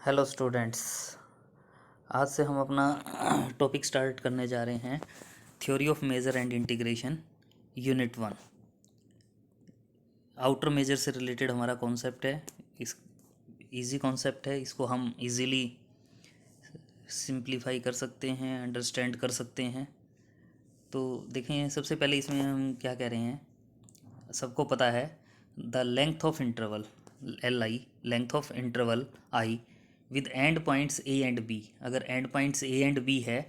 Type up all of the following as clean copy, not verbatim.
Hello students. आज से हम अपना टॉपिक स्टार्ट करने जा रहे हैं। Theory of measure and integration, unit 1। Outer measure से रिलेटेड हमारा कॉन्सेप्ट है। इस इजी कॉन्सेप्ट है, इसको हम इजीली सिंप्लीफाई कर सकते हैं, अंडरस्टैंड कर सकते हैं। तो देखें, सबसे पहले इसमें हम क्या कह रहे हैं, सबको पता है the length of interval l I, length of interval I with end points a and b. अगर end points a and b है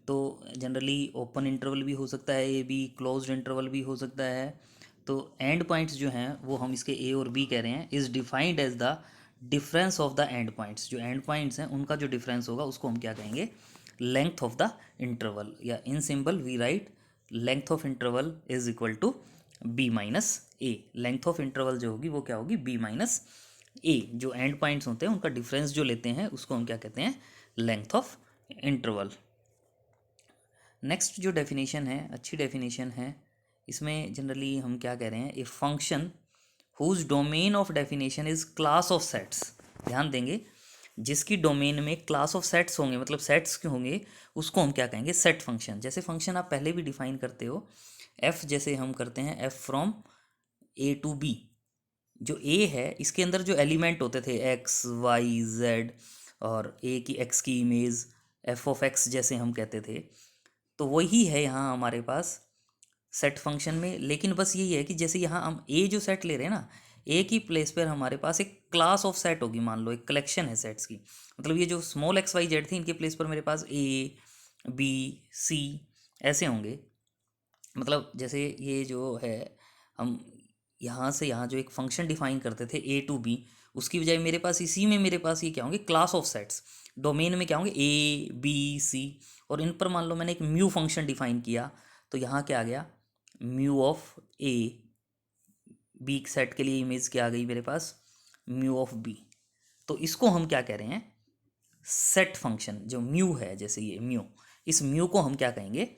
तो जनरली ओपन इंटरवल भी हो सकता है, ए बी क्लोज्ड इंटरवल भी हो सकता है। तो एंड पॉइंट्स जो हैं वो हम इसके ए और बी कह रहे हैं, is defined as the difference of the end points. जो एंड पॉइंट्स हैं उनका जो डिफरेंस होगा उसको हम क्या कहेंगे, लेंथ ऑफ द इंटरवल। या in simple we write length of interval is equal to B minus a. Length of interval जो होगी वो क्या होगी, बी माइनस ए। जो एंड पॉइंट्स होते हैं उनका डिफरेंस जो लेते हैं उसको हम क्या कहते हैं, लेंथ ऑफ इंटरवल। नेक्स्ट जो डेफिनेशन है, अच्छी डेफिनेशन है। इसमें जनरली हम क्या कह रहे हैं, a function whose domain of definition is class of sets. ध्यान देंगे, जिसकी डोमेन में क्लास ऑफ सेट्स होंगे, मतलब सेट्स के होंगे, उसको हम क्या कहेंगे, सेट फंक्शन। जैसे फंक्शन आप पहले भी डिफाइन करते हो, एफ जैसे हम करते हैं, F from A to B. जो ए है इसके अंदर जो एलिमेंट होते थे एक्स वाई जेड, और ए की एक्स की इमेज एफ ऑफ एक्स जैसे हम कहते थे, तो वही है यहाँ हमारे पास सेट फंक्शन में। लेकिन बस यही है कि जैसे यहाँ हम ए जो सेट ले रहे हैं ना, ए की प्लेस पर हमारे पास एक क्लास ऑफ सेट होगी। मान लो एक कलेक्शन है सेट्स की, मतलब ये जो स्मॉल एक्स वाई जेड थी इनके प्लेस पर मेरे पास ए बी सी ऐसे होंगे। मतलब जैसे ये जो है, हम यहाँ से यहाँ जो एक फंक्शन डिफाइन करते थे ए टू बी, उसकी बजाय मेरे पास इसी में मेरे पास ये क्या होंगे, क्लास ऑफ सेट्स। डोमेन में क्या होंगे, ए बी सी, और इन पर मान लो मैंने एक म्यू फंक्शन डिफाइन किया, तो यहाँ क्या आ गया, mu of A. B set के लिए इमेज क्या आ गई मेरे पास, म्यू ऑफ बी। तो इसको हम क्या कह रहे हैं, सेट फंक्शन। जो म्यू है, जैसे ये म्यू, इस म्यू को हम क्या कहेंगे,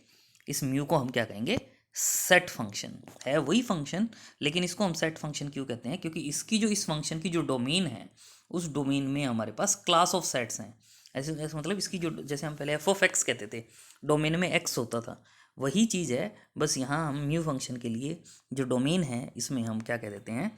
इस म्यू को हम क्या कहेंगे, सेट फंक्शन। है वही फंक्शन, लेकिन इसको हम सेट फंक्शन क्यों कहते हैं, क्योंकि इसकी जो, इस फंक्शन की जो डोमेन है, उस डोमेन में हमारे पास क्लास ऑफ सेट्स हैं। ऐसे मतलब इसकी जो, जैसे हम पहले एफ ऑफ एक्स कहते थे, डोमेन में एक्स होता था, वही चीज़ है। बस यहाँ हम म्यू फंक्शन के लिए जो डोमेन है इसमें हम क्या कह देते हैं,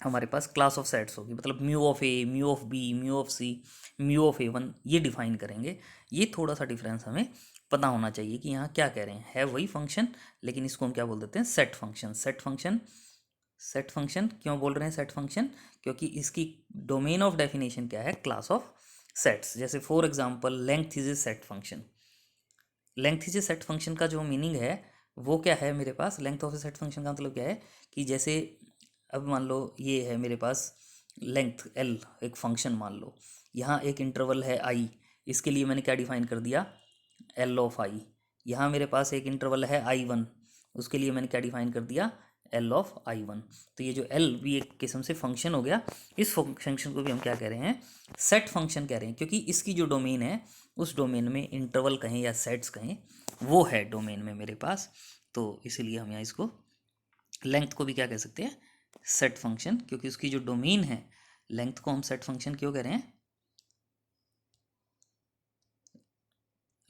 हमारे पास क्लास ऑफ सेट्स होगी। मतलब mu of A, mu of B, mu of C, mu of A one, ये डिफाइन करेंगे। ये थोड़ा सा डिफरेंस हमें पता होना चाहिए कि यहाँ क्या कह रहे हैं। है वही फंक्शन, लेकिन इसको हम क्या बोल देते हैं, set function. Set function, set function क्यों बोल रहे हैं सेट फंक्शन, क्योंकि इसकी डोमेन ऑफ डेफिनेशन क्या है, क्लास ऑफ सेट्स। जैसे for example length is a set function. Length is a set function का जो मीनिंग है वो क्या है, मेरे पास length of a set function का मतलब क्या है कि जैसे अब मान लो ये है मेरे पास लेंथ एल, एक फंक्शन मान लो, यहाँ एक इंटरवल है आई, इसके लिए मैंने क्या डिफाइन कर दिया, एल ऑफ आई। यहाँ मेरे पास एक इंटरवल है आई वन, उसके लिए मैंने क्या डिफाइन कर दिया, एल ऑफ आई वन। तो ये जो एल भी एक किस्म से फंक्शन हो गया। इस फंक्शन को भी हम क्या कह रहे हैं, सेट फंक्शन कह रहे हैं, क्योंकि इसकी जो डोमेन है, उस डोमेन में इंटरवल कहें या सेट्स कहें, वो है डोमेन में मेरे पास। तो इसीलिए हम यहाँ इसको लेंथ को भी क्या कह सकते हैं, सेट फंक्शन, क्योंकि उसकी जो डोमेन है, लेंथ को हम सेट फंक्शन क्यों कह रहे हैं,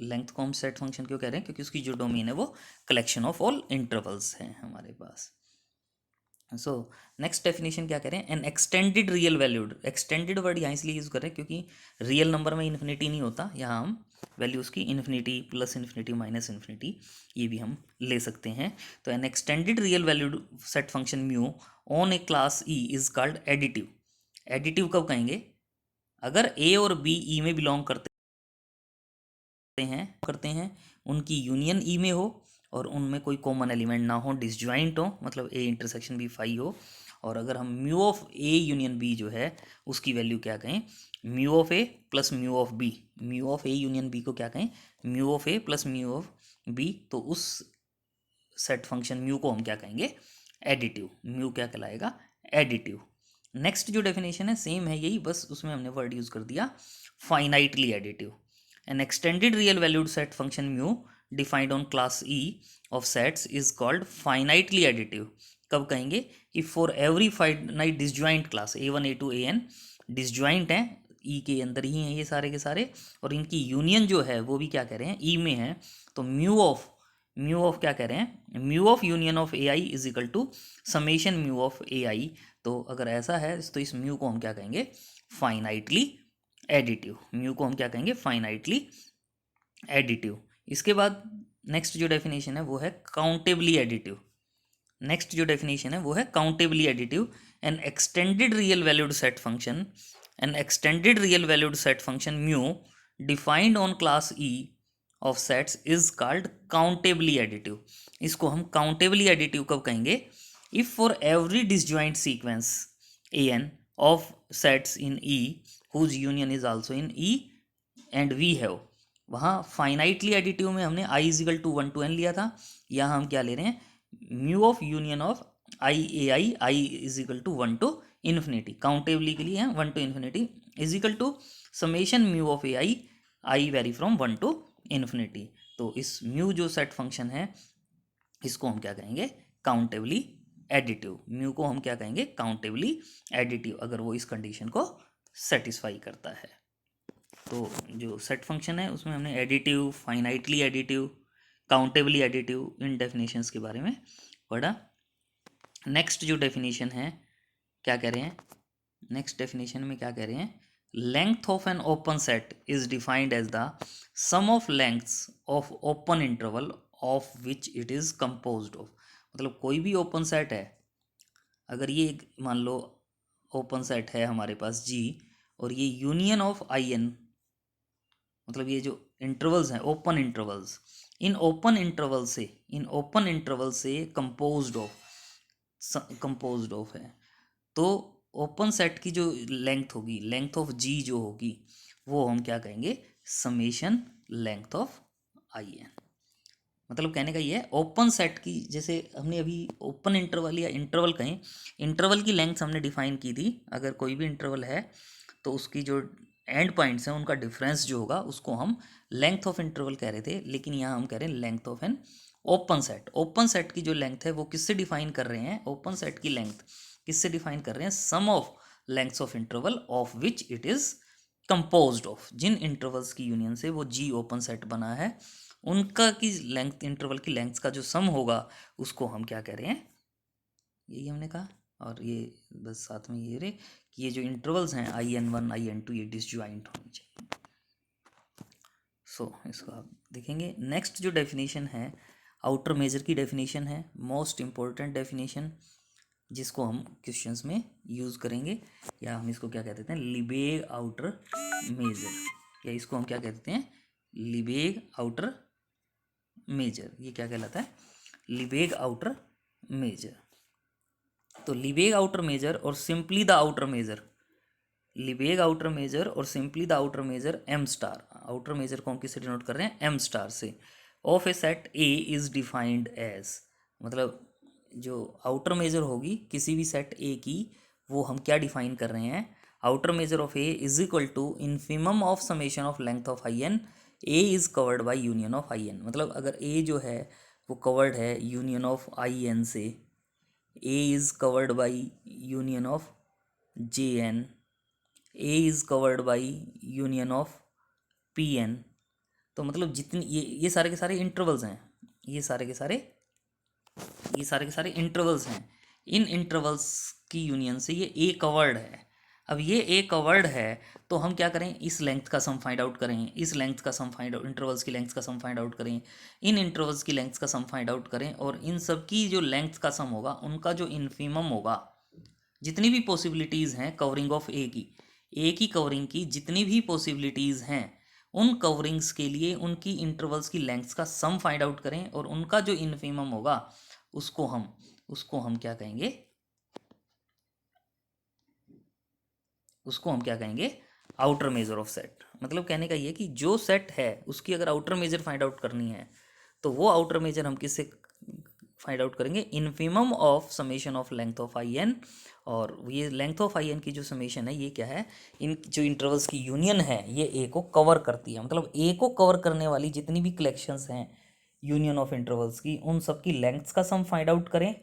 लेंथ को हम सेट फंक्शन क्यों कह रहे हैं, क्योंकि उसकी जो डोमेन है वो कलेक्शन ऑफ ऑल इंटरवल्स हैं हमारे पास। सो नेक्स्ट डेफिनेशन क्या करें, N extended real valued. Extended word यहाँ इसलिए यूज़ करें क्योंकि रियल नंबर में इन्फिनिटी नहीं होता, यहाँ हम वैल्यूज़ की infinity plus infinity minus infinity ये भी हम ले सकते हैं। तो N extended real valued set function mu on A class E is called additive. Additive कब कहेंगे, अगर ए और बी ई में बिलोंग करते हैं, उनकी यूनियन ई में हो और उनमें कोई कॉमन एलिमेंट ना हो, डिसजॉइंट हो, मतलब ए इंटरसेक्शन बी फाई हो। और अगर हम mu of A union B जो है उसकी वैल्यू क्या कहें, mu of A plus mu of B. Mu of A union B को क्या कहें, mu of A plus mu of B. तो उस सेट फंक्शन म्यू को हम क्या कहेंगे, एडिटिव। म्यू क्या कहलाएगा, एडिटिव। नेक्स्ट जो डेफिनेशन है सेम है यही, बस उसमें हमने वर्ड यूज कर दिया finitely additive. An extended real valued set function mu defined on class E of sets is called finitely additive. कब कहेंगे, कि for every finite disjoint class A one A two A n disjoint है, E के अंदर ही हैं ये सारे के सारे, और इनकी यूनियन जो है वो भी क्या कह रहे हैं, ई में है। तो म्यू ऑफ क्या कह रहे हैं, mu of union of A i is equal to summation mu of A i. तो अगर ऐसा है तो इस म्यू को हम क्या कहेंगे, फाइनाइटली एडिटिव। म्यू को हम क्या कहेंगे, फाइनाइटली एडिटिव। इसके बाद नेक्स्ट जो डेफिनेशन है वो है काउंटेबली एडिटिव। नेक्स्ट जो डेफिनेशन है वो है countably additive. An extended real valued set function, an extended real valued set function mu defined on class E of sets is called countably additive. इसको हम काउंटेबली एडिटिव कब कहेंगे, if for every disjoint sequence A n of sets in E whose union is also in E and we have, वहाँ finitely additive में हमने i equal to 1 to n लिया था, यहाँ हम क्या ले रहे हैं, mu of union of i equal to 1 to infinity. Countably के लिए है 1 to infinity equal to summation mu of i vary from 1 to infinity. तो इस म्यू जो सेट फंक्शन है इसको हम क्या कहेंगे, काउंटेबली एडिटिव। म्यू को हम क्या कहेंगे, काउंटेबली एडिटिव, अगर वो इस कंडीशन को सेटिस्फाई करता है। तो जो सेट फंक्शन है उसमें हमने additive, finitely additive, countably additive, इन डेफिनेशंस के बारे में पढ़ा। नेक्स्ट जो डेफिनेशन है क्या कह रहे हैं, नेक्स्ट डेफिनेशन में क्या कह रहे हैं, length of an open set is defined as the sum of lengths of open interval of which it is composed of. मतलब कोई भी ओपन सेट है, अगर ये मान लो ओपन सेट है हमारे पास जी, और ये यूनियन ऑफ आई एन, मतलब ये जो इंटरवल्स हैं open intervals, in open interval से कंपोज्ड ऑफ है, तो ओपन सेट की जो लेंथ होगी, लेंथ ऑफ जी जो होगी, वो हम क्या कहेंगे, summation length of I n. मतलब कहने का ये है, ओपन सेट की, जैसे हमने अभी ओपन इंटरवल या इंटरवल कहें, इंटरवल की लेंथ हमने डिफाइन की थी। अगर कोई भी इंटरवल है तो उसकी जो एंड पॉइंट्स हैं उनका डिफरेंस जो होगा उसको हम लेंथ ऑफ इंटरवल कह रहे थे, लेकिन यहाँ हम कह रहे हैं length of an open set. Open set की जो लेंथ है वो किससे डिफाइन कर रहे हैं, ओपन सेट की लेंथ किससे डिफाइन कर रहे हैं, sum of lengths of interval of which it is composed of. जिन इंटरवल्स की यूनियन से वो जी ओपन सेट बना है, उनका की लेंथ, इंटरवल की लेंथ का जो सम होगा उसको हम क्या कह रहे हैं, यही हमने कहा। और ये बस साथ में ये रे कि ये जो इंटरवल्स हैं IN1 IN2 ये डिसजॉइंट होने चाहिए। सो इसको आप देखेंगे। नेक्स्ट जो डेफिनेशन है आउटर मेजर की डेफिनेशन है, मोस्ट इम्पोर्टेंट डेफिनेशन, जिसको हम क्वेश्चंस में यूज़ करेंगे, या हम इसको क्या कह देते हैं, लिबेग आउटर मेजर, या इसको हम क्या कहते हैं, लिबेग आउटर मेजर। ये क्या कहलाता है, लिबेग आउटर मेजर। तो लिबेग आउटर मेजर और simply the outer measure, Lebesgue outer measure और simply the outer measure m star, outer measure को हम किससे डिनोट कर रहे हैं, एम स्टार से, of a set A is defined as. मतलब जो आउटर मेजर होगी किसी भी सेट ए की, वो हम क्या डिफाइन कर रहे हैं, outer measure of A is equal to infimum of summation of length of I n, A is covered by union of I n. मतलब अगर ए जो है वो कवर्ड है यूनियन ऑफ आई एन से, A is covered by union of JN, A is covered by union of PN। तो मतलब जितनी ये सारे के सारे इंटरवल्स हैं, ये सारे के सारे इंटरवल्स हैं, इन इंटरवल्स की यूनियन से ये A कवर्ड है। अब ये A कवर्ड है तो हम क्या करें, इस लेंथ का सम फाइंड आउट करें, इस लेंथ का सम फाइंड आउट, इंटरवल्स की लेंथ का सम फाइंड आउट करें, इन इंटरवल्स की लेंथ का सम फाइंड आउट करें, और इन सब की जो लेंथ का सम होगा उनका जो इन्फिमम होगा, जितनी भी पॉसिबिलिटीज़ हैं कवरिंग ऑफ ए की कवरिंग की जितनी भी पॉसिबिलिटीज़ हैं, उन कवरिंग्स के लिए उनकी इंटरवल्स की लेंथ्स का सम फाइंड आउट करें, और उनका जो इन्फिमम होगा उसको हम क्या कहेंगे, उसको हम क्या कहेंगे, आउटर मेजर ऑफ सेट। मतलब कहने का ये कि जो सेट है उसकी अगर आउटर मेजर फाइंड आउट करनी है तो वो आउटर मेजर हम किससे फाइंड आउट करेंगे, infimum of summation of length of I n. और ये लेंथ ऑफ आई एन की जो समेशन है ये क्या है, इन जो इंटरवल्स की यूनियन है ये ए को कवर करती है। मतलब ए को कवर करने वाली जितनी भी कलेक्शंस हैं यूनियन ऑफ इंटरवल्स की, उन सब की लेंथ्स का सम फाइंड आउट करें,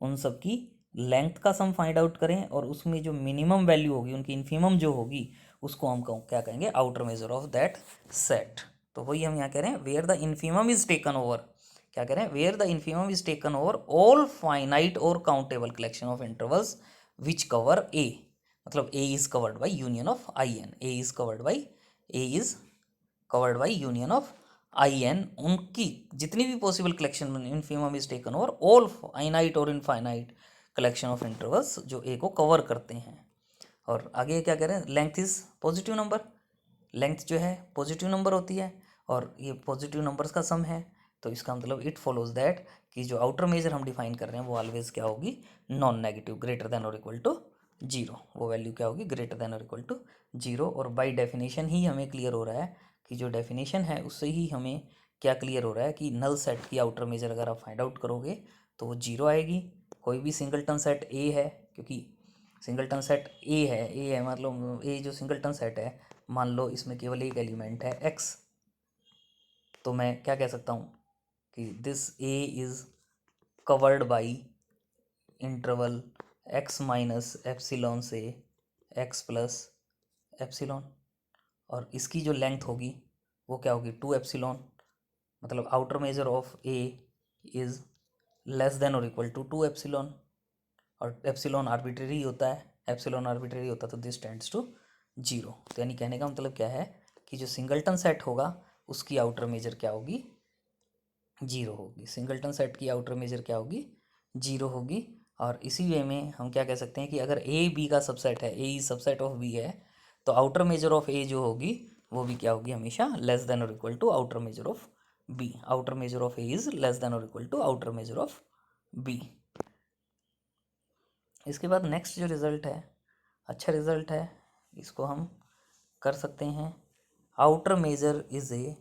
उन सब की लेंथ का सम फाइंड आउट करें, और उसमें जो मिनिमम वैल्यू होगी, उनकी इन्फिमम जो होगी उसको हम क्या कहेंगे, outer measure of that set. तो वही हम यहाँ कह रहे हैं, where the infimum is taken over, क्या कह रहे हैं, where the infimum is taken over all finite और countable collection of intervals which cover A, मतलब A is covered by union of I n, A is covered by, A is covered by union of I n, उनकी जितनी भी possible collection infimum is taken over all finite और infinite collection of intervals जो A को cover करते हैं। और आगे क्या कह रहे हैं, length is positive number, length जो है पॉजिटिव नंबर होती है और ये पॉजिटिव नंबर्स का सम है। तो इसका मतलब इट फॉलोज दैट कि जो आउटर मेजर हम डिफाइन कर रहे हैं वो ऑलवेज क्या होगी, नॉन नेगेटिव, ग्रेटर देन और इक्वल टू जीरो, वो वैल्यू क्या होगी, ग्रेटर देन और इक्वल टू जीरो। और बाय डेफिनेशन ही हमें क्लियर हो रहा है कि जो डेफिनेशन है उससे ही हमें क्या क्लियर हो रहा है कि नल सेट की आउटर मेजर अगर आप फाइंड आउट करोगे तो वो जीरो आएगी। कोई भी सिंगलटन सेट ए है, क्योंकि सिंगलटन सेट ए है मतलब ए जो सिंगलटन सेट है, मान लो इसमें केवल एक एलिमेंट है एक्स, तो मैं क्या कह सकता हूँ कि this A is covered by interval x minus epsilon से एक्स प्लस एप्सिलॉन, और इसकी जो लेंथ होगी वो क्या होगी, 2 एप्सिलॉन, मतलब outer measure of A is less than और इक्वल टू 2 एप्सिलॉन, और एप्सिलॉन आर्बिट्रेरी होता है, एप्सिलॉन आर्बिट्रेरी होता है तो दिस टेंड्स टू जीरो। तो यानी कहने का मतलब क्या है कि जो सिंगलटन सेट होगा उसकी आउटर मेजर क्या होगी, जीरो होगी, सिंगलटन सेट की आउटर मेजर क्या होगी, जीरो होगी। और इसी वे में हम क्या कह सकते हैं कि अगर ए बी का सबसेट है, ए इज सबसेट ऑफ बी है, तो आउटर मेजर ऑफ ए जो होगी वो भी क्या होगी, हमेशा लेस देन और equal to outer measure of B, outer measure of A is less than और equal to outer measure of B. इसके बाद नेक्स्ट जो रिज़ल्ट है, अच्छा रिज़ल्ट है, इसको हम कर सकते हैं, outer measure is a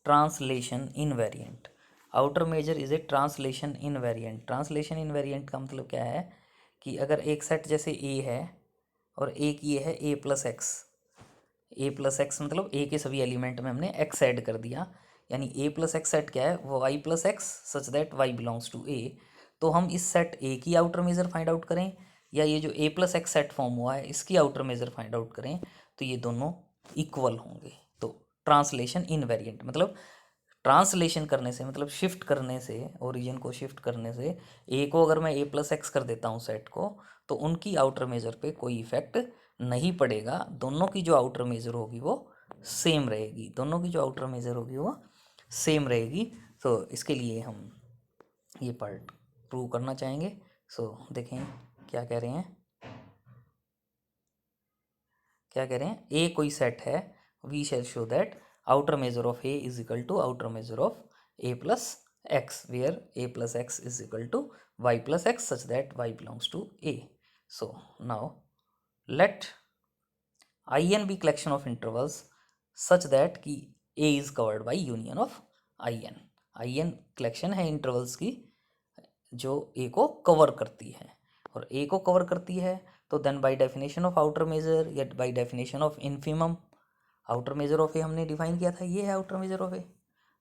translation invariant, outer measure is a translation invariant. Translation invariant का मतलब क्या है कि अगर एक सेट जैसे ए है और एक ये है ए प्लस एक्स, ए प्लस एक्स मतलब ए के सभी एलिमेंट में हमने एक्स ऐड कर दिया, यानी ए प्लस एक्स सेट क्या है, वो y plus x such that y belongs to A. तो हम इस सेट ए की आउटर मेजर फाइंड आउट करें या ये जो ए प्लस एक्स सेट फॉर्म हुआ है इसकी आउटर मेजर फाइंड आउट करें, तो ये दोनों इक्वल होंगे। तो ट्रांसलेशन इनवेरिएंट मतलब ट्रांसलेशन करने से, मतलब शिफ्ट करने से, ओरिजिन को शिफ्ट करने से, ए को अगर मैं ए प्लस एक्स कर देता हूँ सेट को, तो उनकी आउटर मेजर पे कोई इफेक्ट नहीं पड़ेगा, दोनों की जो आउटर मेजर होगी वो सेम रहेगी, दोनों की जो आउटर मेजर होगी वो सेम रहेगी। तो इसके लिए हम ये पार्ट प्रूव करना चाहेंगे। सो देखें क्या कह रहे हैं, क्या कह रहे हैं, ए कोई सेट है, we shall show that outer measure of A is equal to outer measure of A plus x, where A plus x is equal to y plus x such that y belongs to A. So now let I n be collection of intervals such that कि A is covered by union of I n, I n collection है intervals की जो A को cover करती है, और ए को cover करती है तो then by definition of outer measure या by definition of infimum, outer measure of A हमने डिफाइन किया था, ये है outer measure of A,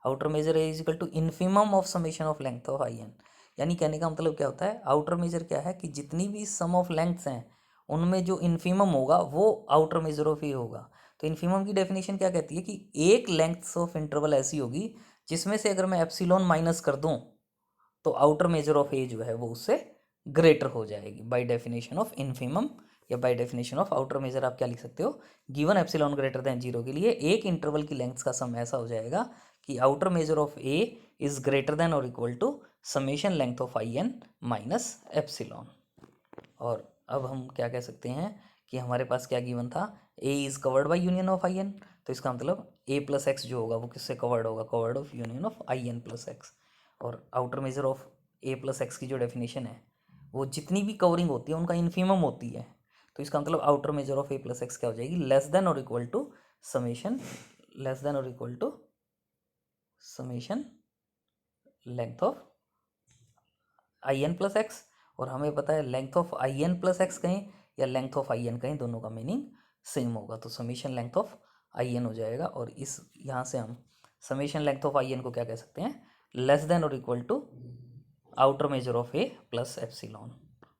outer measure A is equal to infimum of summation of length of I n. यानी कहने का मतलब क्या होता है, आउटर मेजर क्या है कि जितनी भी सम ऑफ लेंथ्स हैं उनमें जो इनफीमम होगा वो आउटर मेजर ऑफ ए होगा। तो इनफीमम की डेफिनेशन क्या कहती है कि एक लेंथ ऑफ इंटरवल ऐसी होगी जिसमें से अगर मैं एप्सिलॉन माइनस कर दूं तो आउटर मेजर ऑफ ए जो है वो उससे ग्रेटर हो जाएगी। बाय डेफिनेशन ऑफ इनफीमम या by definition of outer measure आप क्या लिख सकते हो, given epsilon greater than zero के लिए एक इंटरवल की लेंथ का सम ऐसा हो जाएगा कि outer measure of A is greater than और equal to summation length of I n minus epsilon. और अब हम क्या कह सकते हैं कि हमारे पास क्या गिवन था, A is covered by union of I n, तो इसका मतलब ए प्लस एक्स जो होगा वो किससे कवर्ड होगा, covered of union of I n plus x. और outer measure of A plus x की जो डेफिनेशन है वो जितनी भी कवरिंग होती है उनका इन्फीमम होती है, तो इसका मतलब outer measure of A plus x क्या हो जाएगी, लेस देन और equal to summation, less than और equal to summation length of I n plus x. और हमें पता है length of I n plus x कहें या लेंथ ऑफ आई एन कहें दोनों का मीनिंग सेम होगा, तो summation length of I n हो जाएगा। और इस यहाँ से हम summation length of I n को क्या कह सकते हैं, लेस देन और equal to outer measure of A plus epsilon.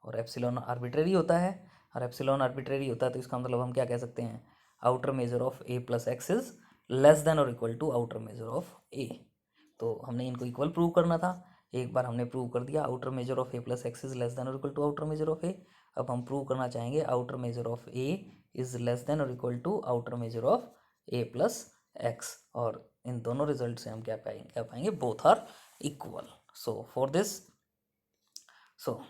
और एप्सिलॉन आर्बिट्रेरी होता है, और एप्सिलॉन आर्बिट्रेरी होता है तो इसका मतलब हम क्या कह सकते हैं, outer measure of A plus x is less than और equal to outer measure of A. तो हमने इनको इक्वल प्रूव करना था, एक बार हमने प्रूव कर दिया outer measure of A plus x is less than और equal to outer measure of A. अब हम प्रूव करना चाहेंगे outer measure of A is less than और equal to outer measure of A plus x, और इन दोनों result से हम क्या पाएंगे both are equal. So for this, so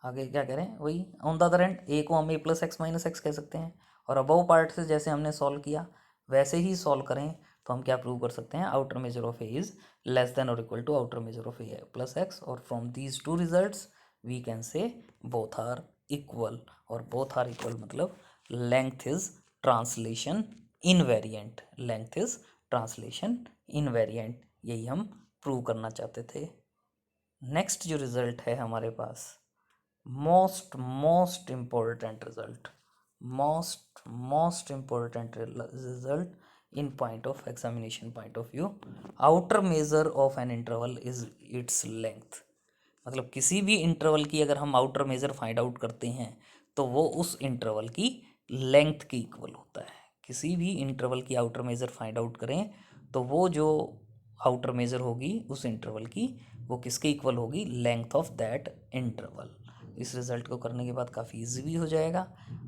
आगे क्या करें, वही on the other hand A को हम A plus x minus x कह सकते हैं, और अबव पार्ट से जैसे हमने सॉल्व किया वैसे ही सॉल्व करें तो हम क्या प्रूव कर सकते हैं, outer measure of A is less than और equal to outer measure of A plus x, और from these two results we can say both are equal. और बोथ आर इक्वल मतलब length is translation invariant, length is translation invariant, यही हम prove करना चाहते थे। Next जो result है हमारे पास, most important result, most important result in point of examination point of view, outer measure of an interval is its length। मतलब किसी भी इंटरवल की अगर हम आउटर मेजर फाइंड आउट करते हैं तो वो उस इंटरवल की लेंथ की इक्वल होता है। किसी भी इंटरवल की आउटर मेजर फाइंड आउट करें तो वो जो आउटर मेजर होगी उस इंटरवल की, वो किसके इक्वल होगी, लेंथ ऑफ दैट इंटरवल। इस रिज़ल्ट को करने के बाद काफ़ी इजी भी हो जाएगा,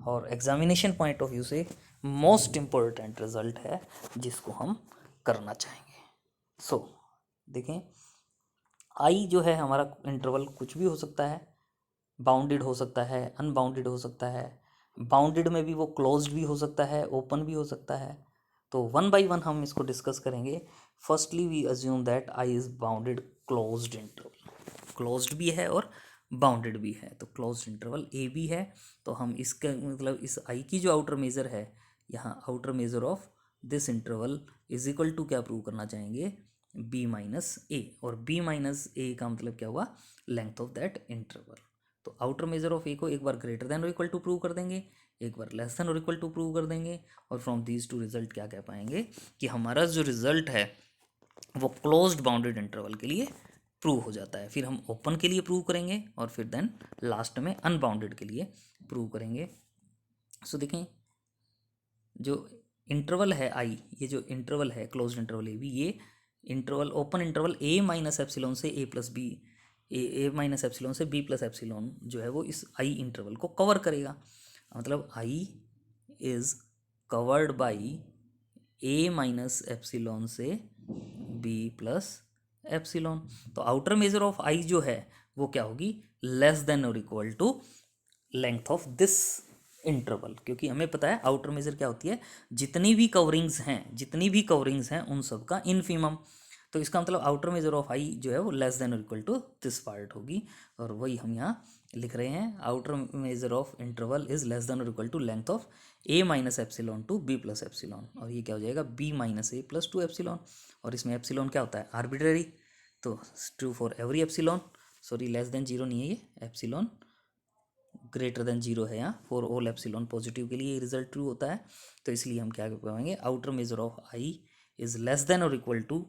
और एग्जामिनेशन पॉइंट ऑफ व्यू से मोस्ट इम्पोर्टेंट रिज़ल्ट है जिसको हम करना चाहेंगे। सो देखें, आई जो है हमारा इंटरवल कुछ भी हो सकता है, बाउंडेड हो सकता है, अनबाउंडेड हो सकता है, बाउंडेड में भी वो क्लोज्ड भी हो सकता है, ओपन भी हो सकता है। तो वन बाय वन हम इसको डिस्कस करेंगे। Firstly we assume that I is bounded closed interval, closed भी है और बाउंडेड भी है। तो क्लोज्ड इंटरवल ए भी है, तो हम इसका मतलब इस आई की जो आउटर मेजर है, यहाँ outer measure of this interval is equal to क्या प्रूव करना चाहेंगे, बी माइनस ए, और बी माइनस ए का मतलब क्या हुआ, लेंथ ऑफ दैट इंटरवल। तो आउटर मेजर ऑफ ए को एक बार ग्रेटर देन और इक्वल टू प्रूव कर देंगे, एक बार लेस देन और इक्वल टू प्रूव कर देंगे, और फ्रॉम दीज टू रिजल्ट क्या कह पाएंगे कि हमारा जो रिजल्ट है वो क्लोज्ड बाउंडेड इंटरवल के लिए प्रूव हो जाता है। फिर हम ओपन के लिए प्रूव करेंगे, और फिर देन लास्ट में अनबाउंडेड के लिए प्रूव करेंगे। सो देखें, जो इंटरवल है आई, ये जो इंटरवल है क्लोज्ड इंटरवल ए बी, ये इंटरवल ओपन इंटरवल ए माइनस एप्सिलॉन से ए प्लस बी, ए माइनस एप्सिलॉन से बी प्लस एप्सिलॉन जो है वो इस आई इंटरवल को कवर करेगा। मतलब I is covered by a minus epsilon से बी प्लस एप्सिलॉन। तो आउटर मेजर ऑफ आई जो है वो क्या होगी, लेस देन और equal to length of this interval, क्योंकि हमें पता है आउटर मेजर क्या होती है, जितनी भी कवरिंग्स हैं उन सब का इनफीमम। तो इसका मतलब आउटर मेजर ऑफ आई जो है वो लेस देन और इक्वल टू दिस पार्ट होगी, और वही हम यहाँ लिख रहे हैं, outer measure of interval is less than और equal to length of a minus epsilon to b plus epsilon, और ये क्या हो जाएगा, b minus a plus two epsilon. और इसमें एप्सिलॉन क्या होता है, आर्बिट्ररी, तो true for every epsilon, sorry less than zero नहीं है ये, एप्सिलॉन ग्रेटर देन जीरो है यहाँ, फॉर ऑल एप्सिलॉन पॉजिटिव के लिए ये रिजल्ट ट्रू होता है। तो इसलिए हम क्या पाएंगे, outer measure of I is less than और इक्वल टू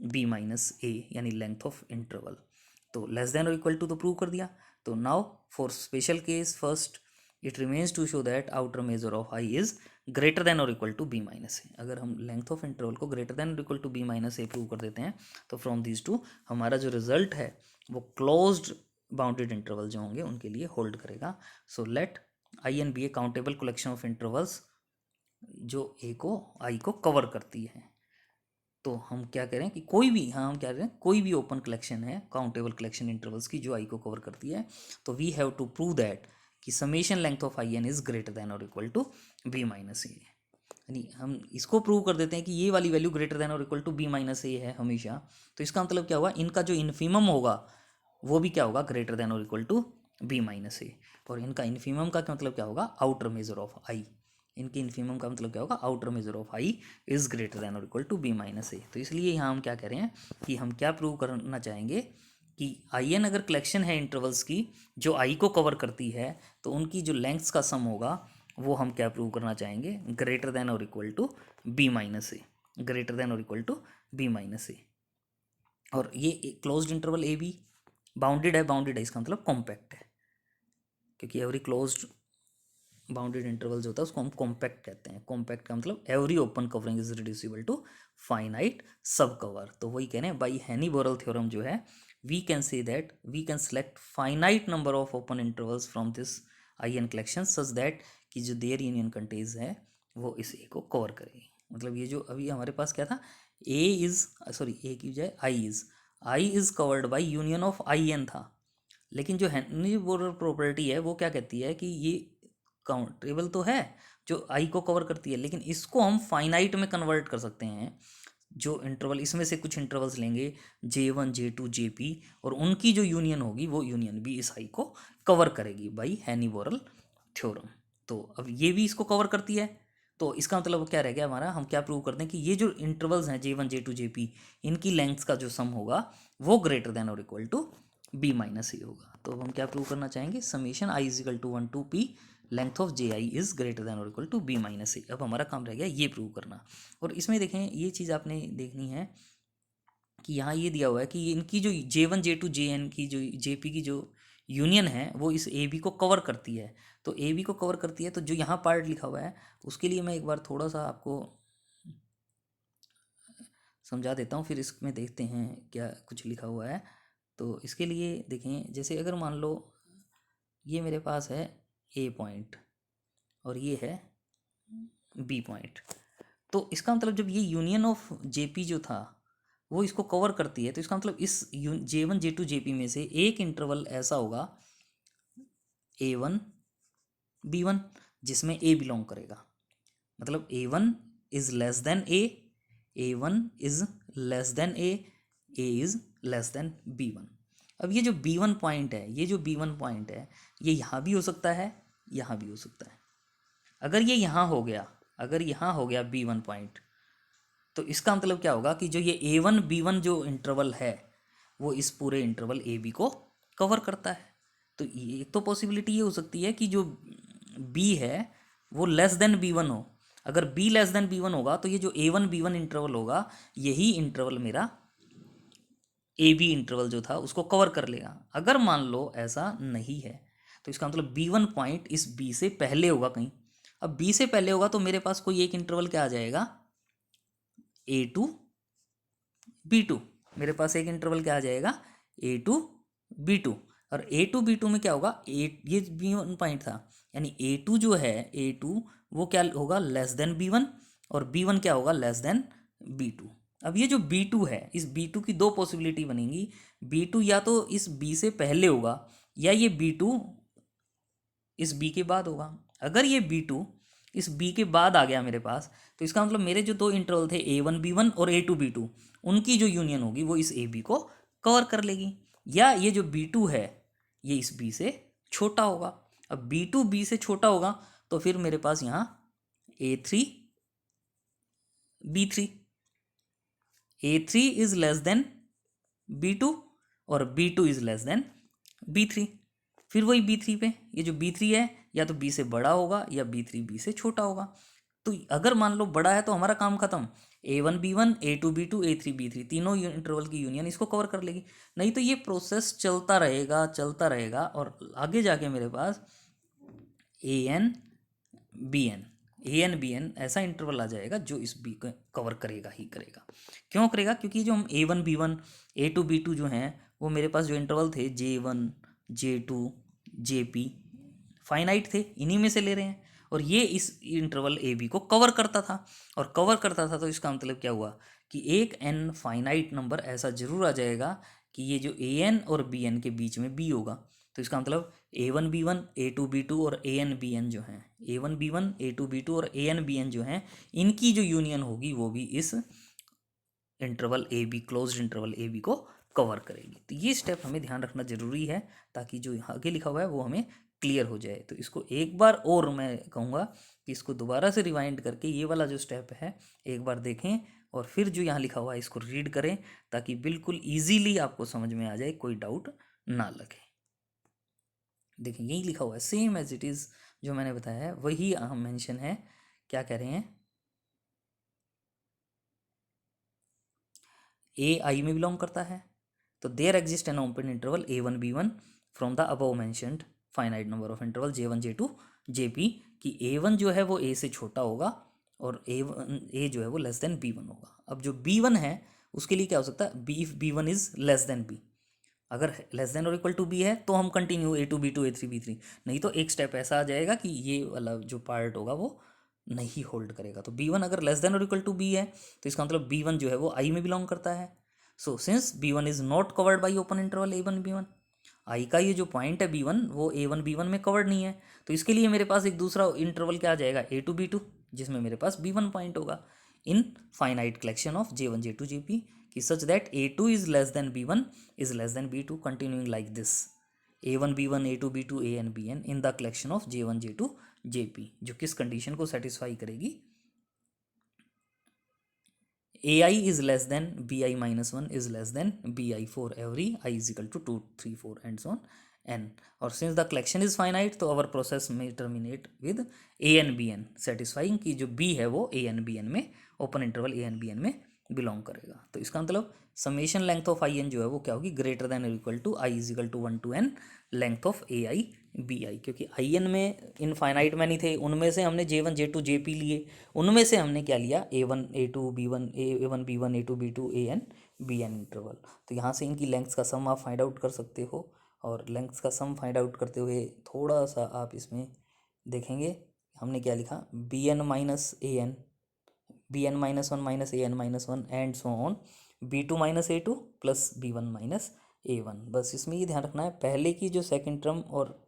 बी माइनस ए, यानी लेंथ ऑफ इंटरवल। तो लेस देन और इक्वल टू तो प्रूव कर दिया। तो now for special case first it remains to show that outer measure of I is greater than और equal to B minus A. अगर हम लेंथ ऑफ इंटरवल को ग्रेटर देन और equal to B minus A prove कर देते हैं तो from these to हमारा जो रिजल्ट है वो क्लोज्ड बाउंडेड इंटरवल जो होंगे उनके लिए होल्ड करेगा। So let I n be a countable collection of intervals जो ए को आई को कवर करती है। तो हम क्या करें कि कोई भी, हाँ हम क्या करें, कोई भी ओपन कलेक्शन है काउंटेबल कलेक्शन इंटरवल्स की जो आई को कवर करती है, तो we have to prove that कि summation length of I n is greater than और इक्वल टू बी माइनस ए। यानी हम इसको प्रूव कर देते हैं कि ये वाली वैल्यू ग्रेटर देन और इक्वल टू बी माइनस ए है हमेशा। तो इसका मतलब क्या हुआ, इनका जो इन्फीमम होगा वो भी क्या होगा, ग्रेटर देन और equal to B minus A. और इनका इन्फीमम का मतलब क्या होगा, आउटर मेजर ऑफ आई, इनके इन्फीमम का मतलब क्या होगा, outer measure of I is greater than और इक्वल टू बी माइनस ए। तो इसलिए यहाँ हम क्या कह रहे हैं कि हम क्या प्रूव करना चाहेंगे कि आई एन अगर कलेक्शन है इंटरवल्स की जो आई को कवर करती है, तो उनकी जो लेंथ्स का सम होगा वो हम क्या प्रूव करना चाहेंगे, ग्रेटर देन और equal to B minus A, greater than और equal to B minus A. और ये क्लोज्ड इंटरवल ए बी बाउंडेड है, बाउंडेड है इसका मतलब कॉम्पैक्ट है, क्योंकि एवरी क्लोज्ड बाउंडेड इंटरवल जो होता है उसको हम कॉम्पैक्ट कहते हैं। कॉम्पैक्ट का मतलब every open covering is reducible to finite sub cover. तो वही कह रहे हैं बाई हैनी-बोरल थ्योरम जो है we can say that we can select finite number of open intervals from this I n collection such that कि जो देयर यूनियन कंटेज है वो इस ए को कवर करेगी। मतलब ये जो अभी हमारे पास क्या था, ए इज सॉरी ए की बजाय I is covered by union of I n था, लेकिन जो हैनी-बोरल प्रॉपर्टी है वो क्या कहती है कि ये काउंटेबल तो है जो आई को कवर करती है, लेकिन इसको हम फाइनाइट में कन्वर्ट कर सकते हैं। जो इंटरवल इसमें से कुछ इंटरवल्स लेंगे J1 J2 JP और उनकी जो यूनियन होगी वो यूनियन भी इस आई को कवर करेगी बाई हैनी-बोरल थ्योरम। तो अब ये भी इसको कवर करती है, तो इसका मतलब क्या रह गया हमारा, हम क्या प्रूव करते हैं कि ये जो इंटरवल्स हैं J1 J2 JP इनकी लेंथ्स का जो सम होगा वो ग्रेटर देन और equal to b minus A होगा। तो हम क्या प्रूव करना चाहेंगे, summation i is equal to 1 to p length of J I is greater than और equal to b minus A. अब हमारा काम रह गया ये प्रूव करना। और इसमें देखें ये चीज़ आपने देखनी है कि यहाँ ये दिया हुआ है कि इनकी जो J1 J2 JN की जो JP की जो यूनियन है वो इस AB को कवर करती है। तो AB को कवर करती है तो जो यहाँ पार्ट लिखा हुआ है उसके लिए मैं एक बार थोड़ा सा आपको समझा देता हूँ, फिर इसमें देखते हैं क्या कुछ लिखा हुआ है। तो इसके लिए देखें, जैसे अगर मान लो ये मेरे पास है A पॉइंट और ये है B पॉइंट, तो इसका मतलब जब ये यूनियन ऑफ JP जो था वो इसको कवर करती है, तो इसका मतलब इस J1 J2 JP में से एक इंटरवल ऐसा होगा A1 B1 जिसमें A बिलोंग करेगा। मतलब A1 is less then A1 is less then A is less then B1। अब ये जो B1 पॉइंट है, ये जो B1 पॉइंट है ये यहाँ भी हो सकता है, यहाँ भी हो सकता है। अगर ये यहाँ हो गया, अगर यहाँ हो गया B1 पॉइंट, तो इसका मतलब क्या होगा कि जो ये A1 B1 जो इंटरवल है वो इस पूरे इंटरवल AB को कवर करता है। तो ये एक तो पॉसिबिलिटी ये हो सकती है कि जो B है वो लेस देन B1 हो। अगर B लेस देन B1 होगा तो ये जो A1 B1 इंटरवल होगा यही इंटरवल मेरा AB इंटरवल जो था उसको कवर कर लेगा। अगर मान लो ऐसा नहीं है तो इसका मतलब B1 पॉइंट इस B से पहले होगा कहीं। अब B से पहले होगा तो मेरे पास कोई एक इंटरवल क्या आ जाएगा, A2 B2। मेरे पास एक इंटरवल क्या आ जाएगा, A2 B2। और A2 B2 में क्या होगा, ये B1 पॉइंट था, यानी A2 जो है A2 वो क्या होगा, लेस देन B1, और B1 क्या होगा, लेस देन B2। अब ये जो B2 है, इस B2 की दो पॉसिबिलिटी बनेंगी। B2 या तो इस B से पहले होगा या ये B2 इस B के बाद होगा। अगर ये B2 इस B के बाद आ गया मेरे पास, तो इसका मतलब मेरे जो दो इंटरवल थे A1 B1 और A2 B2 उनकी जो यूनियन होगी वो इस AB को कवर कर लेगी। या ये जो B2 है ये इस B से छोटा होगा। अब B2 B से छोटा होगा तो फिर मेरे पास यहाँ A3 B3, A3 is less then B2 और B2 is less then B3। फिर वही B3 पे, ये जो B3 है या तो B से बड़ा होगा या B3 B से छोटा होगा। तो अगर मान लो बड़ा है तो हमारा काम खत्म, A1 B1 A2 B2 A3 B3 तीनों इंटरवल की यूनियन इसको कवर कर लेगी। नहीं तो ये प्रोसेस चलता रहेगा चलता रहेगा और आगे जाके मेरे पास AN BN ऐसा इंटरवल आ जाएगा जो इस B को कवर करेगा ही करेगा। क्यों करेगा, क्योंकि जो हम A1 B1 A2 B2 जो हैं वो मेरे पास जो इंटरवल थे J1 J2 JP फाइनाइट थे, इन्हीं में से ले रहे हैं और ये इस इंटरवल AB को कवर करता था। और कवर करता था तो इसका मतलब क्या हुआ कि एक n फाइनाइट नंबर ऐसा जरूर आ जाएगा कि ये जो AN और BN के बीच में B होगा। तो इसका मतलब A1 B1 A2 B2 और AN BN जो हैं, A1 B1 A2 B2 और AN BN जो हैं इनकी जो यूनियन होगी वो भी इस interval AB closed interval AB को कवर करेगी। तो ये स्टेप हमें ध्यान रखना जरूरी है ताकि जो आगे लिखा हुआ है वो हमें क्लियर हो जाए। तो इसको एक बार और मैं कहूँगा कि इसको दोबारा से रिवाइंड करके ये वाला जो स्टेप है एक बार देखें और फिर जो यहाँ लिखा हुआ है इसको रीड करें ताकि बिल्कुल ईजीली आपको समझ में आ जाए, कोई डाउट ना लगे। देखिए यही लिखा हुआ है सेम एज इट इज़, जो मैंने बताया है वही अहम मेंशन है। क्या कह रहे हैं, ए आई में बिलोंग करता है तो there exist an open interval A1 B1 from the above mentioned finite number of interval J1 J2 JP कि A1 जो है वो A से छोटा होगा और A जो है वो लेस देन B1 होगा। अब जो B1 है उसके लिए क्या हो सकता है, B if B1 is less then B, अगर लेस देन और इक्वल टू B है तो हम continue A2 B2 A3 B3, नहीं तो एक स्टेप ऐसा आ जाएगा कि ये वाला जो पार्ट होगा वो नहीं होल्ड करेगा। तो B1 अगर लेस देन और इक्वल टू B है तो इसका मतलब B1 जो है वो I में बिलोंग करता है। So since B1 is not covered by open interval A1 B1, आई का ये जो पॉइंट है B1 वो A1 B1 में कवर्ड नहीं है, तो इसके लिए मेरे पास एक दूसरा इंटरवल क्या आ जाएगा A2 B2, जिसमें मेरे पास B1 पॉइंट होगा इन finite collection of J1 J2 JP कि such that A2 is less then B1 is less then B2 continuing like this A1 B1 A2 B2 AN BN in the collection of J1 J2 JP, जो किस condition को satisfy करेगी, AI is less than BI minus 1 is less than BI for every I is equal to 2, 3, 4 and so on n, और since the collection is finite तो our process may terminate with AN BN satisfying कि जो B है वो AN BN में open interval AN BN में belong करेगा। तो इसका मतलब summation length of I n जो है वो क्या होगी, ग्रेटर देन और equal to I is equal to 1 to n length of A I B I, क्योंकि आई एन में इनफाइनाइट मैनी थे, उनमें से हमने J1 J2 JP लिए, उनमें से हमने क्या लिया A1 A2 B1 A1 B1 A2 B2 AN BN interval. तो यहाँ से इनकी लेंथ्स का सम आप फाइंड आउट कर सकते हो, और लेंथ्स का सम फाइंड आउट करते हुए थोड़ा सा आप इसमें देखेंगे हमने क्या लिखा, BN minus AN BN minus 1 minus AN minus 1 and so on B2 minus A2 plus B1 minus A1। बस इसमें ये ध्यान रखना है पहले की जो सेकंड टर्म और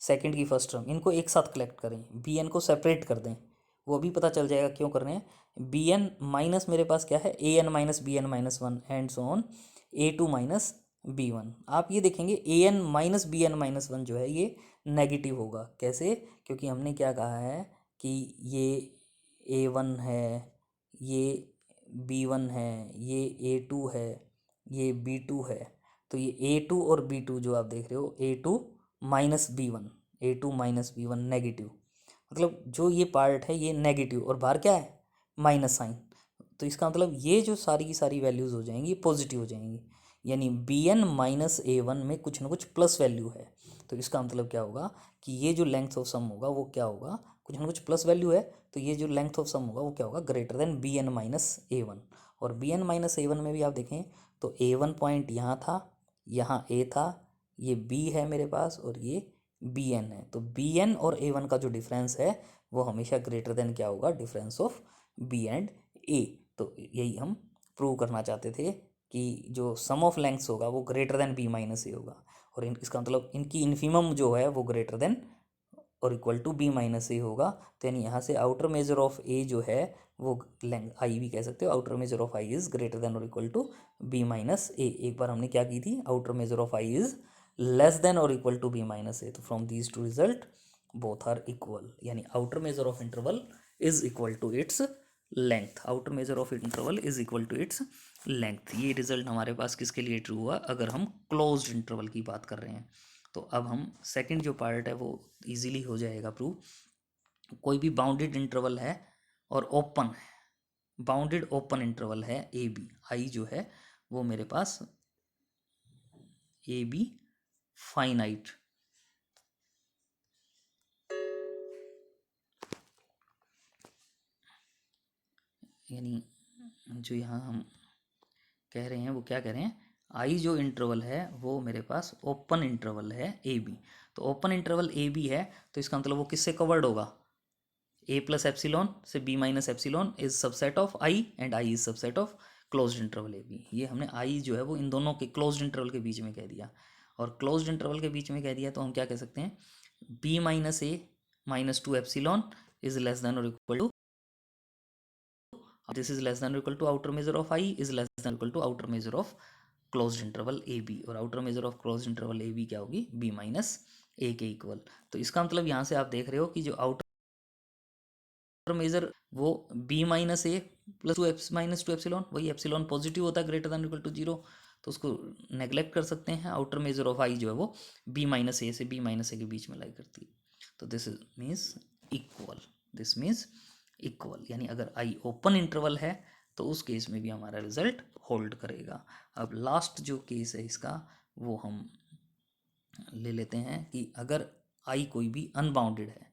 सेकंड की फर्स्ट टर्म इनको एक साथ कलेक्ट करें, BN को सेपरेट कर दें, वो अभी पता चल जाएगा क्यों कर रहे हैं। BN माइनस मेरे पास क्या है AN minus BN minus 1 and so on A2 minus B1। आप ये देखेंगे AN माइनस BN माइनस 1 जो है ये नेगेटिव होगा, कैसे, क्योंकि हमने क्या कहा है कि ये A1 है, ये B1 है, ये A2 है, ये B2 है, तो ये A2 और B2 जो आप देख रहे हो A2 minus B1 A2 minus B1 negative, मतलब जो ये पार्ट है ये नेगेटिव और बाहर क्या है माइनस साइन, तो इसका मतलब ये जो सारी की सारी वैल्यूज़ हो जाएंगी पॉजिटिव हो जाएंगी, यानी BN माइनस A1 में कुछ ना कुछ प्लस वैल्यू है। तो इसका मतलब क्या होगा कि ये जो लेंथ ऑफ सम होगा वो क्या होगा, कुछ ना कुछ प्लस वैल्यू है, तो ये जो लेंथ ऑफ सम होगा वो क्या होगा greater than BN minus A1। और BN माइनस A1 में भी आप देखें तो A1 पॉइंट यहाँ था, यहाँ A था, ये B है मेरे पास और ये BN है, तो BN और A1 का जो डिफरेंस है वो हमेशा ग्रेटर देन क्या होगा, difference of B and A। तो यही हम प्रूव करना चाहते थे कि जो सम ऑफ लेंथ्स होगा वो greater then B minus A होगा, और इसका मतलब इनकी इन्फीमम जो है वो ग्रेटर देन और equal to B minus A होगा। तो यानी यहाँ से आउटर मेजर ऑफ A जो है वो लेंथ आई भी कह सकते हो, outer measure of I is greater than और equal to B minus A। एक बार हमने क्या की थी, outer measure of I is less than और equal to B minus A, तो from these two result both are equal, यानी outer measure of interval is equal to its length, outer measure of interval is equal to its length. ये result हमारे पास किसके लिए true हुआ, अगर हम क्लोज्ड इंटरवल की बात कर रहे हैं। तो अब हम सेकंड जो पार्ट है वो इजीली हो जाएगा प्रूव। कोई भी बाउंडेड इंटरवल है और ओपन है, बाउंडेड ओपन इंटरवल है ए बी, आई जो है वो मेरे पास ए बी फाइनाइट, यानी जो यहाँ हम कह रहे हैं वो क्या कह रहे हैं, आई जो इंटरवल है वो मेरे पास ओपन इंटरवल है ए बी। तो ओपन इंटरवल ए बी है तो इसका मतलब वो किससे कवर्ड होगा, ए प्लस एप्सिलॉन से B minus epsilon is subset of I and I is subset of closed interval A B. ये हमने आई जो है वो इन दोनों के क्लोज्ड इंटरवल के बीच में कह दिया, और क्लोज्ड इंटरवल के बीच में कह दिया तो हम क्या कह सकते हैं, b minus a minus 2 epsilon is less than और equal to, this is less than और equal to outer measure of I is less than equal to outer measure of closed interval A b, और outer measure of closed interval A b क्या होगी, B minus ए के equal. तो इसका मतलब यहाँ से आप देख रहे हो कि जो आउटर मेजर वो b minus a plus two एप्स माइनस 2 एप्सिलॉन, वही एप्सिलॉन पॉजिटिव होता है ग्रेटर देन इक्वल टू 0, तो उसको नेग्लेक्ट कर सकते हैं। आउटर मेजर ऑफ आई जो है वो b माइनस ए से b माइनस ए के बीच में लाई करती है, तो this means equal, this means equal, यानी अगर आई ओपन इंटरवल है तो उस केस में भी हमारा रिजल्ट होल्ड करेगा। अब लास्ट जो केस है इसका वो हम ले लेते हैं कि अगर आई कोई भी अनबाउंडेड है,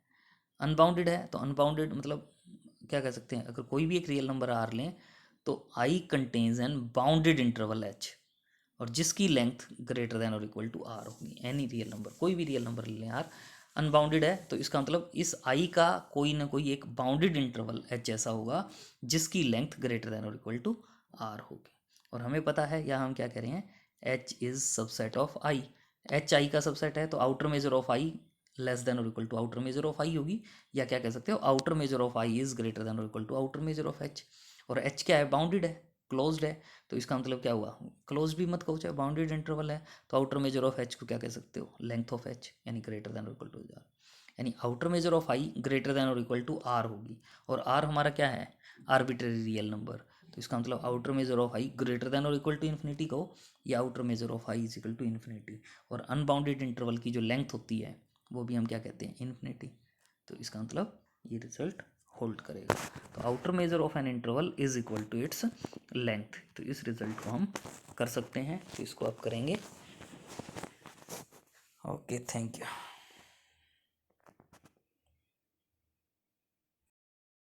अनबाउंडेड है तो अनबाउंडेड मतलब क्या कह सकते हैं, अगर कोई भी एक रियल नंबर आर लें तो I contains an bounded interval H, और जिसकी लेंथ ग्रेटर देन और इक्वल टू आर होगी। एनी रियल नंबर, कोई भी रियल नंबर ले लें आर, अनबाउंडेड है तो इसका मतलब इस आई का कोई ना कोई एक बाउंडेड इंटरवल एच ऐसा होगा जिसकी लेंथ ग्रेटर देन और इक्वल टू आर होगी। और हमें पता है, या हम क्या कह रहे हैं, H is subset of I, H I का सबसेट है तो outer measure of I less than और equal to outer measure of I होगी, या क्या कह सकते हो, outer measure of I is greater than और equal to outer measure of H. और एच क्या है, बाउंडेड है, क्लोज्ड है, तो इसका मतलब क्या हुआ, क्लोज भी मत कहो, चाहे बाउंडेड इंटरवल है तो आउटर मेजर ऑफ एच को क्या कह सकते हो, लेंथ ऑफ एच, यानी ग्रेटर देन और इक्वल टू आर, यानी outer measure of I greater than और इक्वल टू आर होगी। और आर हमारा क्या है, आर्बिट्रेरी रियल नंबर, तो इसका मतलब outer measure of I greater than और इक्वल टू इन्फिनिटी कहो, या outer measure of I is equal to infinity. और अनबाउंडेड इंटरवल की जो लेंथ होती है वो भी हम क्या कहते हैं, इन्फिनिटी। तो इसका मतलब ये रिजल्ट होल्ड करेगा। तो outer measure of an interval is equal to its length, तो इस रिजल्ट को हम कर सकते हैं, तो इसको आप करेंगे। Okay, thank you.